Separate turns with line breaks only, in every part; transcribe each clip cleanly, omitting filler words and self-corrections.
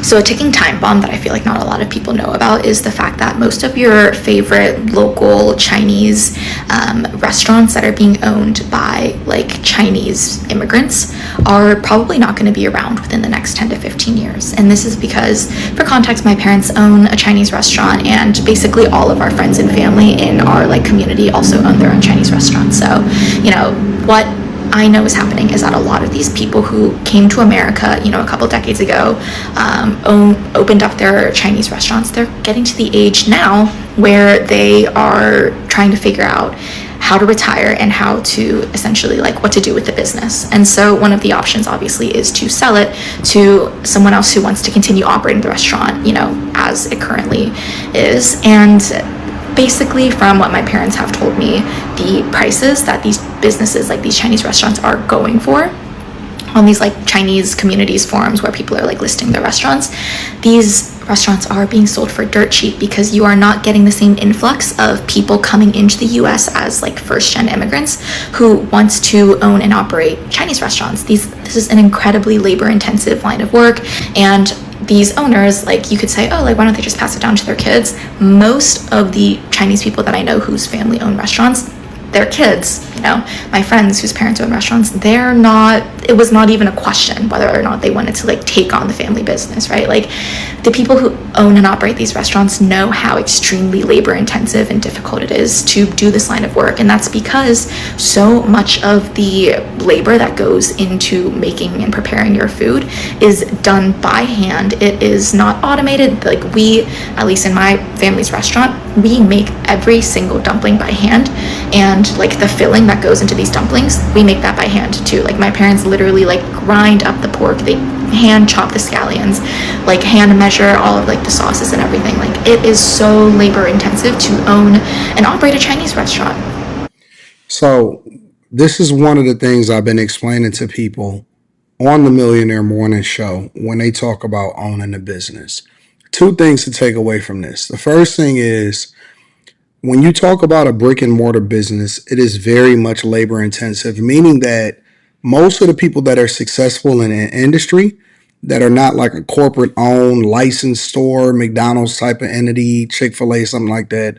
So a ticking time bomb that I feel like not a lot of people know about is the fact that most of your favorite local Chinese restaurants that are being owned by like Chinese immigrants are probably not going to be around within the next 10 to 15 years. And this is because, for context, my parents own a Chinese restaurant, and basically all of our friends and family in our like community also own their own Chinese restaurants. So, what I know is happening is that a lot of these people who came to America, a couple decades ago, opened up their Chinese restaurants. They're getting to the age now where they are trying to figure out how to retire and how to essentially like what to do with the business. And so one of the options obviously is to sell it to someone else who wants to continue operating the restaurant, as it currently is. And basically, from what my parents have told me, the prices that these businesses like these Chinese restaurants are going for on these like Chinese communities forums where people are like listing their restaurants, these restaurants are being sold for dirt cheap because you are not getting the same influx of people coming into the US as like first gen immigrants who wants to own and operate Chinese restaurants. This is an incredibly labor intensive line of work, and these owners, like, you could say, oh, like, why don't they just pass it down to their kids? Most of the Chinese people that I know whose family own restaurants, their kids, my friends whose parents own restaurants, it was not even a question whether or not they wanted to like take on the family business, right? Like, the people who own and operate these restaurants know how extremely labor intensive and difficult it is to do this line of work. And that's because so much of the labor that goes into making and preparing your food is done by hand. It is not automated. Like, we, at least in my family's restaurant, we make every single dumpling by hand, and like the filling that goes into these dumplings, we make that by hand too. Like, my parents literally like grind up the pork, they hand chop the scallions, like hand measure all of like the sauces and everything. Like, it is so labor intensive to own and operate a Chinese restaurant.
So, this is one of the things I've been explaining to people on the Millionaire Morning Show when they talk about owning a business. Two things to take away from this. The first thing is, when you talk about a brick and mortar business, it is very much labor intensive, meaning that most of the people that are successful in an industry that are not like a corporate owned licensed store, McDonald's type of entity, Chick-fil-A, something like that,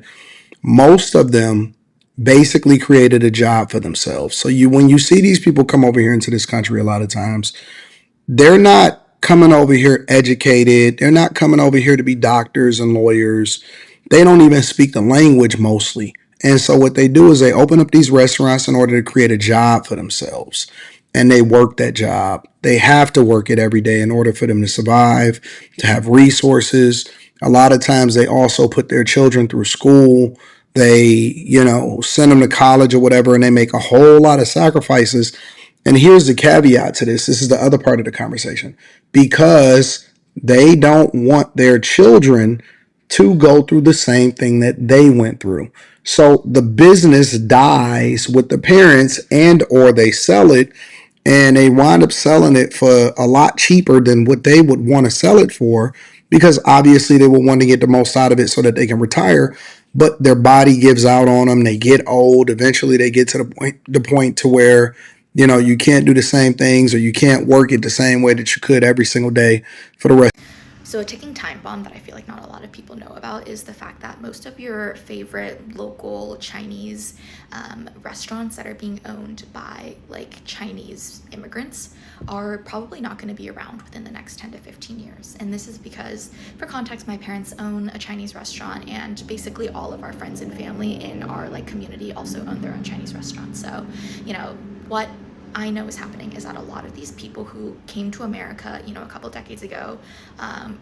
most of them basically created a job for themselves. So when you see these people come over here into this country, a lot of times they're not coming over here educated. They're not coming over here to be doctors and lawyers. They don't even speak the language mostly. And so what they do is they open up these restaurants in order to create a job for themselves. And they work that job. They have to work it every day in order for them to survive, to have resources. A lot of times they also put their children through school. They, send them to college or whatever, and they make a whole lot of sacrifices. And here's the caveat to this. This is the other part of the conversation. Because they don't want their children to go through the same thing that they went through. So the business dies with the parents, and or they sell it, and they wind up selling it for a lot cheaper than what they would want to sell it for, because obviously they will want to get the most out of it so that they can retire. But their body gives out on them. They get old. Eventually they get to the point to where you can't do the same things, or you can't work it the same way that you could every single day for the rest.
So a ticking time bomb that I feel like not a lot of people know about is the fact that most of your favorite local Chinese restaurants that are being owned by like Chinese immigrants are probably not going to be around within the next 10 to 15 years. And this is because, for context, my parents own a Chinese restaurant, and basically all of our friends and family in our like community also own their own Chinese restaurants. So, what I know is happening is that a lot of these people who came to America, a couple decades ago,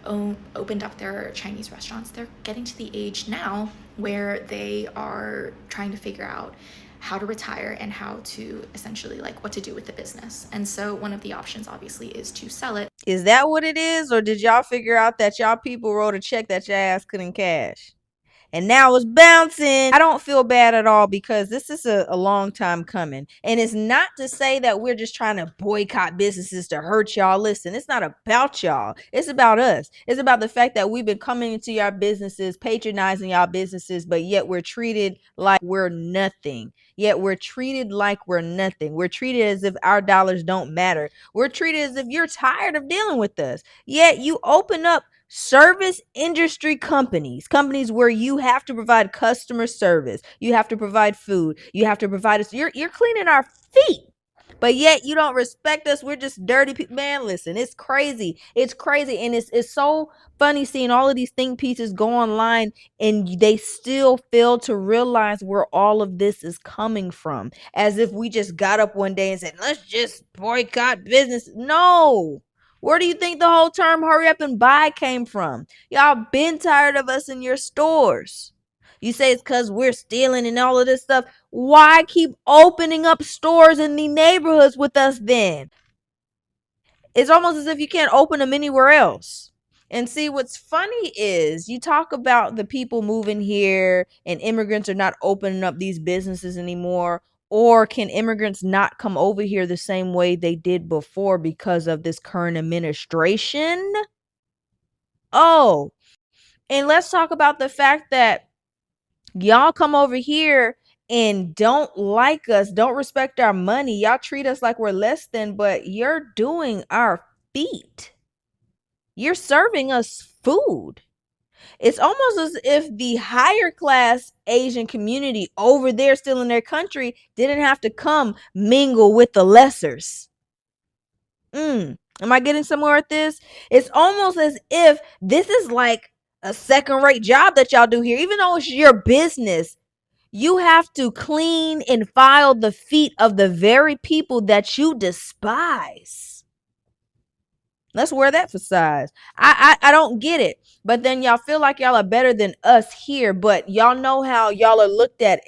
opened up their Chinese restaurants. They're getting to the age now where they are trying to figure out how to retire and how to essentially like what to do with the business. And so one of the options obviously is to sell it.
Is that what it is? Or did y'all figure out that y'all people wrote a check that your ass couldn't cash? and now it's bouncing. I don't feel bad at all because this is a long time coming. And it's not to say that we're just trying to boycott businesses to hurt y'all. Listen, it's not about y'all. It's about us. It's about the fact that we've been coming into your businesses, patronizing y'all businesses, but yet we're treated like we're nothing. Yet we're treated like we're nothing. We're treated as if our dollars don't matter. We're treated as if you're tired of dealing with us. Yet you open up service industry companies where you have to provide customer service, you have to provide food, you have to provide us, you're cleaning our feet, but yet you don't respect us. We're just dirty people. Man, listen, it's crazy. It's crazy. And it's so funny seeing all of these think pieces go online and they still fail to realize where all of this is coming from, as if we just got up one day and said, let's just boycott business. No. Where do you think the whole term hurry up and buy came from? Y'all been tired of us in your stores. You say it's because we're stealing and all of this stuff. Why keep opening up stores in the neighborhoods with us then? It's almost as if you can't open them anywhere else. And see, what's funny is you talk about the people moving here and immigrants are not opening up these businesses anymore. Or can immigrants not come over here the same way they did before because of this current administration? Oh, and let's talk about the fact that y'all come over here and don't like us, don't respect our money. Y'all treat us like we're less than, but you're doing our feet. You're serving us food. It's almost as if the higher class Asian community over there still in their country didn't have to come mingle with the lessers. Am I getting somewhere with this? It's almost as if this is like a second-rate job that y'all do here. Even though it's your business, you have to clean and file the feet of the very people that you despise. Let's wear that for size. I don't get it. But then y'all feel like y'all are better than us here, but y'all know how y'all are looked at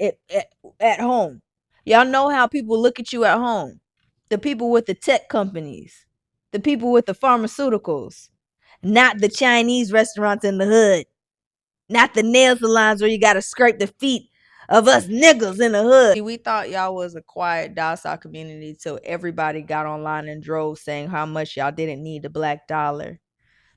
home. Y'all know how people look at you at home. The people with the tech companies, the people with the pharmaceuticals, not the Chinese restaurants in the hood, not the nail salons where you got to scrape the feet of us niggas in the hood. We thought y'all was a quiet, docile community till everybody got online and drove saying how much y'all didn't need the black dollar.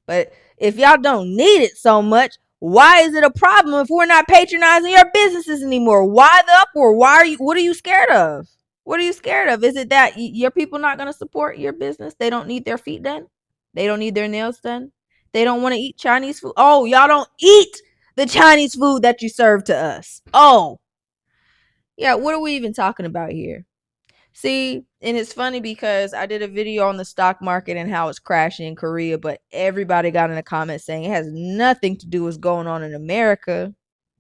But if y'all don't need it so much, why is it a problem if we're not patronizing your businesses anymore? Why the uproar? What are you scared of? What are you scared of? Is it that your people not going to support your business? They don't need their feet done? They don't need their nails done? They don't want to eat Chinese food? Oh, y'all don't eat the Chinese food that you serve to us. Oh, yeah, what are we even talking about here? See, and it's funny because I did a video on the stock market and how it's crashing in Korea, but everybody got in the comments saying it has nothing to do with what's going on in America.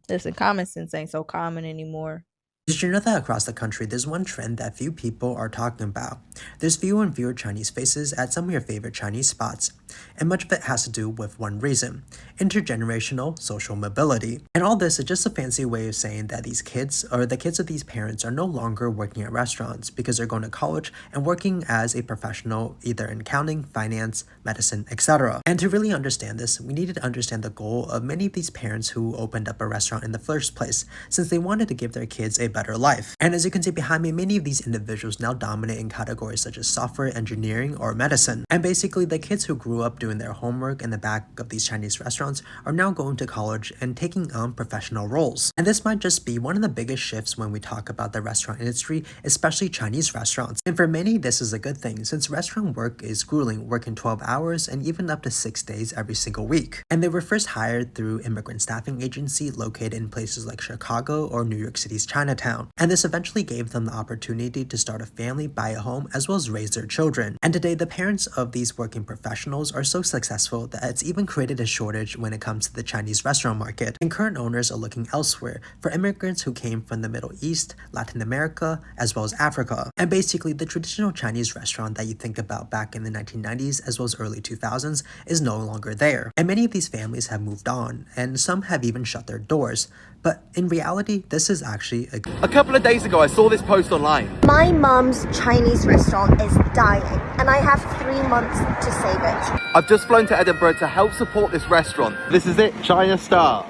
Listen, common sense ain't so common anymore.
Did you know that across the country, there's one trend that few people are talking about? There's fewer and fewer Chinese faces at some of your favorite Chinese spots, and much of it has to do with one reason: intergenerational social mobility. And all this is just a fancy way of saying that these kids, or the kids of these parents, are no longer working at restaurants because they're going to college and working as a professional either in accounting, finance, medicine, etc. And to really understand this, we needed to understand the goal of many of these parents who opened up a restaurant in the first place, since they wanted to give their kids a better life. And as you can see behind me, many of these individuals now dominate in categories such as software engineering or medicine. And basically, the kids who grew up doing their homework in the back of these Chinese restaurants are now going to college and taking on professional roles. And this might just be one of the biggest shifts when we talk about the restaurant industry, especially Chinese restaurants. And for many, this is a good thing, since restaurant work is grueling, working 12 hours and even up to 6 days every single week. And they were first hired through immigrant staffing agency located in places like Chicago or New York City's Chinatown. And this eventually gave them the opportunity to start a family, buy a home, as well as raise their children. And today, the parents of these working professionals are so successful that it's even created a shortage when it comes to the Chinese restaurant market. And current owners are looking elsewhere for immigrants who came from the Middle East, Latin America, as well as Africa. And basically, the traditional Chinese restaurant that you think about back in the 1990s as well as early 2000s is no longer there. And many of these families have moved on, and some have even shut their doors. But in reality, this is actually
A couple of days ago, I saw this post online.
My mum's Chinese restaurant is dying, and I have 3 months to save it.
I've just flown to Edinburgh to help support this restaurant. This is it, China Star.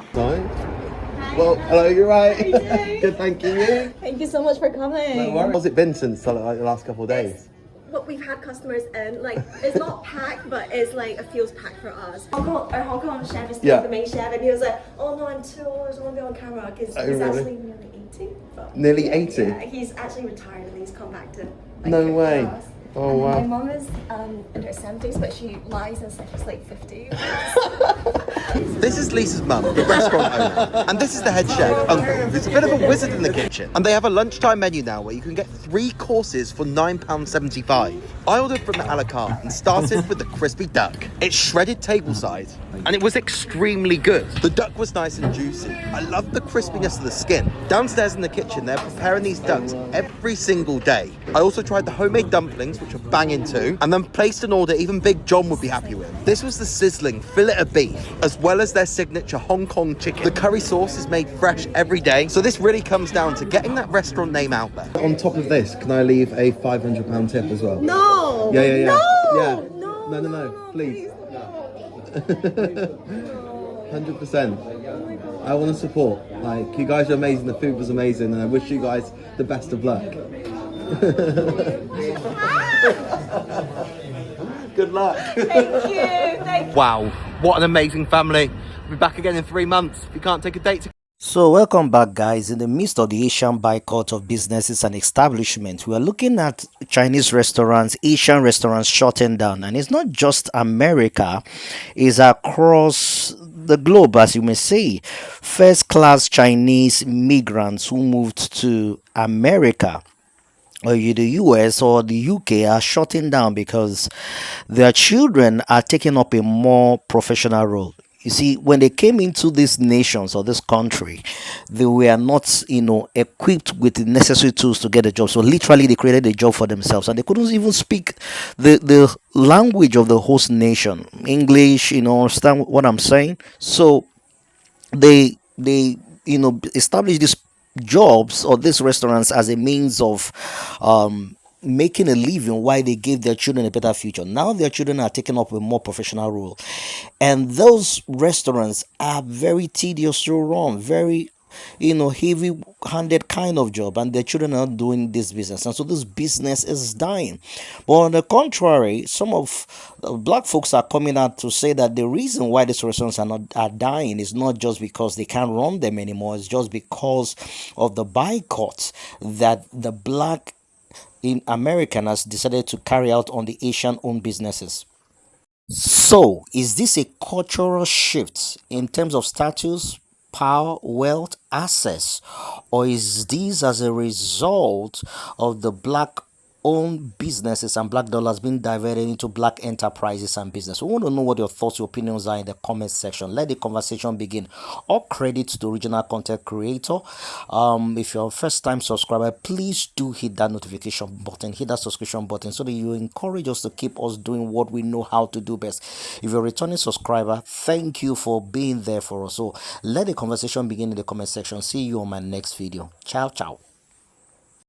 Well, hello, you're right. Good, thank you.
Thank you so much for coming.
How's it been since like, the last couple of days?
But we've had customers and like it's not packed, but it's like it feels packed for us. Our Hong Kong chef is
Yeah.
the main chef, and he was like, "Oh no, I'm too old. I don't want to be on camera because
Oh,
he's
really?
actually nearly 80." But
Nearly 80?
yeah, he's actually retired and he's come back to. Like,
No
cook
way.
for us.
Oh,
And
wow.
My mom is in her 70s, but she lies and says she's like 50.
This is Lisa's mum, the restaurant owner, and this is the head chef, Uncle, who's a bit of a wizard in the kitchen. And they have a lunchtime menu now where you can get 3 courses for £9.75. I ordered from the a la carte and started with the crispy duck. It's shredded tableside, and it was extremely good. The duck was nice and juicy. I loved the crispiness of the skin. Downstairs in the kitchen, they're preparing these ducks every single day. I also tried the homemade dumplings, which were banging too, and then placed an order even Big John would be happy with. This was the sizzling fillet of beef, as well as their signature Hong Kong chicken. The curry sauce is made fresh every day, so this really comes down to getting that restaurant name out there. On top of this, can I leave a £500 tip as well?
No!
Yeah.
No!
Yeah.
No!
No, please.
No.
100%. I want to support. Like, you guys are amazing, the food was amazing, and I wish you guys the best of luck. Good luck.
Thank you. Thank you.
Wow, what an amazing family. We'll be back again in 3 months. If you can't take a date to
So welcome back, guys. In the midst of the Asian boycott of businesses and establishments, we are looking at Chinese restaurants, Asian restaurants shutting down, and it's not just America, it's across the globe, as you may say. First-class Chinese migrants who moved to America or the US or the UK are shutting down because their children are taking up a more professional role. You see, when they came into these nations or this country, they were not, equipped with the necessary tools to get a job. So literally, they created a job for themselves, and they couldn't even speak the language of the host nation, English. Understand what I'm saying? So they establish these jobs or these restaurants as a means of making a living while they give their children a better future. Now their children are taking up a more professional role, and those restaurants are very tedious to run, very heavy-handed kind of job, and their children are not doing this business, and so this business is dying. But on the contrary, some of the black folks are coming out to say that the reason why these restaurants are dying is not just because they can't run them anymore, it's just because of the boycott that the black in American has decided to carry out on the Asian-owned businesses. So, is this a cultural shift in terms of status, power, wealth, access, or is this as a result of the black owned businesses and black dollars being diverted into black enterprises and business? We want to know what your thoughts, your opinions are in the comment section. Let the conversation begin. All credit to the original content creator. If you're a first time subscriber, please do hit that notification button, hit that subscription button, so that you encourage us to keep us doing what we know how to do best. If you're a returning subscriber, thank you for being there for us. So let the conversation begin in the comment section. See you on my next video. Ciao, ciao.